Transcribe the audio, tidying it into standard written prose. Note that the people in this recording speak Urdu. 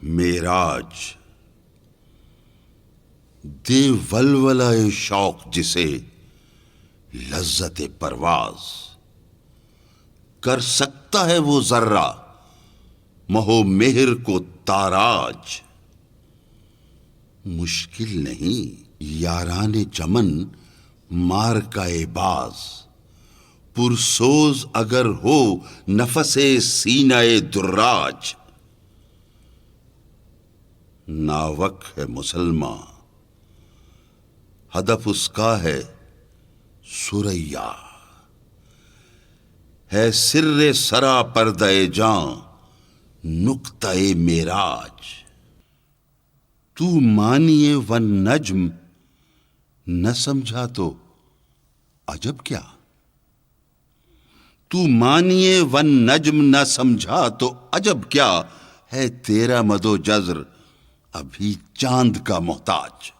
معراج دے ولولہ شوق جسے لذت پرواز، کر سکتا ہے وہ ذرہ مہو مہر کو تاراج۔ مشکل نہیں یاران چمن مار کا باز، پرسوز اگر ہو نفس سینہ دراج۔ ناوک ہے مسلمان، ہدف اس کا ہے ثریا، ہے سر سرا پردہ جاں نقطہ معراج۔ تو مانیے والنجم نہ سمجھا تو عجب کیا، تو مانیے والنجم نہ سمجھا تو عجب کیا، ہے تیرا مد و جزر ابھی چاند کا محتاج۔